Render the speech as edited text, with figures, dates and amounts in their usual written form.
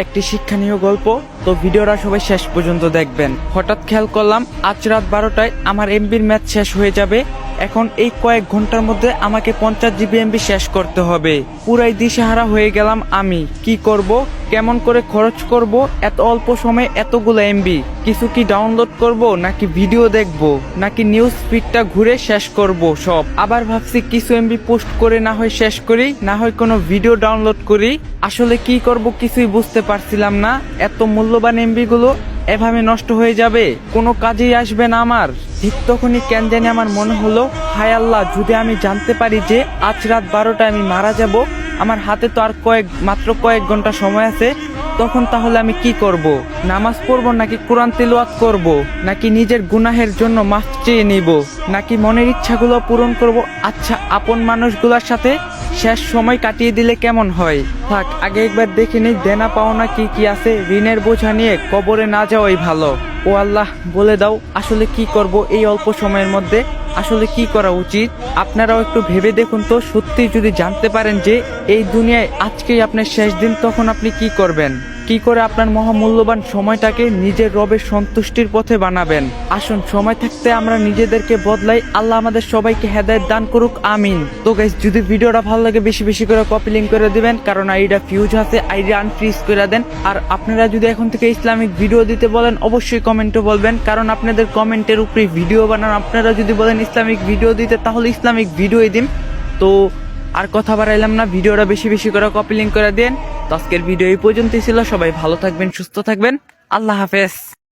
একটি শিক্ষণীয় গল্প। তো ভিডিওটা সবাই শেষ পর্যন্ত দেখবেন। হঠাৎ খেয়াল করলাম আজ রাত 12টায় আমার এমবির ম্যাচ শেষ হয়ে যাবে। এখন এই কয়েক ঘন্টার মধ্যে আমাকে 50 জিবি এমবি শেষ করতে হবে। পুরাই দিশেহারা হয়ে গেলাম আমি। কি করব, কেমন করে খরচ করব এত অল্প সময়ে এতগুলো এমবি? কিছু কি ডাউনলোড করব, নাকি ভিডিও দেখব, নাকি নিউজ ফিডটা ঘুরে শেষ করব সব? আবার ভাবছি কিছু এমবি পোস্ট করে না হয় শেষ করি, না হয় কোনো ভিডিও ডাউনলোড করি। আসলে কি করব কিছুই বুঝতে পারছিলাম না। এত মূল্যবান এমবি গুলো এভাবে নষ্ট হয়ে যাবে, কোনো কাজেই আসবে না আমার। ঠিক তখনই কেন জানি আমার মনে হলো, হায় আল্লাহ, যদি আমি জানতে পারি যে আজ রাত 12টায় আমি মারা যাব, আমার হাতে তো আর মাত্র কয়েক ঘন্টা সময় আছে, তখন তাহলে আমি কি করব? নামাজ পড়বো, নাকি কোরআন তিলাওয়াত করব, নাকি নিজের গুনাহের জন্য মাফ চেয়ে নিব, নাকি মনের ইচ্ছাগুলো পূরণ করব? আচ্ছা, আপন মানুষগুলোর সাথে শেষ সময় কাটিয়ে দিলে কেমন হয়? থাক, আগে একবার দেখে নিই দেনা পাওনা কি কি আছে। ঋণের বোঝা নিয়ে কবরে না যাওয়াই ভালো। ও আল্লাহ, বলে দাও আসলে কি করব এই অল্প সময়ের মধ্যে? আসলে কি করা উচিত? আপনারাও একটু ভেবে দেখুন তো। সত্যি যদি জানতে পারেন যে এই দুনিয়ায় আজকেই আপনার শেষ দিন, তখন আপনি কি করবেন? কি করে আপনার মহামূল্যবান সময়টাকে নিজের রবের সন্তুষ্টির পথে বানাবেন? আসুন, সময় থাকতে আমরা নিজেদেরকে বদলাই। আল্লাহ আমাদের সবাইকে হেদায়েত দান করুক, আমিন। তো গাইস, যদি ভিডিওটা ভালো লাগে বেশি বেশি করে কপি লিঙ্ক করে দিবেন, কারণ আইডিটা ফিউজ আছে, আইডিয়া আনফ্রিজ করে দেন। আর আপনারা যদি এখন থেকে ইসলামিক ভিডিও দিতে বলেন, অবশ্যই কমেন্টে বলবেন, কারণ আপনাদের কমেন্টের উপরে ভিডিও বানান। আপনারা যদি বলেন ইসলামিক ভিডিও দিতে, তাহলে ইসলামিক ভিডিওই দিন। তো আর কথা বাড়াইলাম না, ভিডিওটা বেশি বেশি করে কপি লিঙ্ক করে দেন। তো আজকের ভিডিও এই পর্যন্তই ছিল। সবাই ভালো থাকবেন, সুস্থ থাকবেন। আল্লাহ হাফেজ।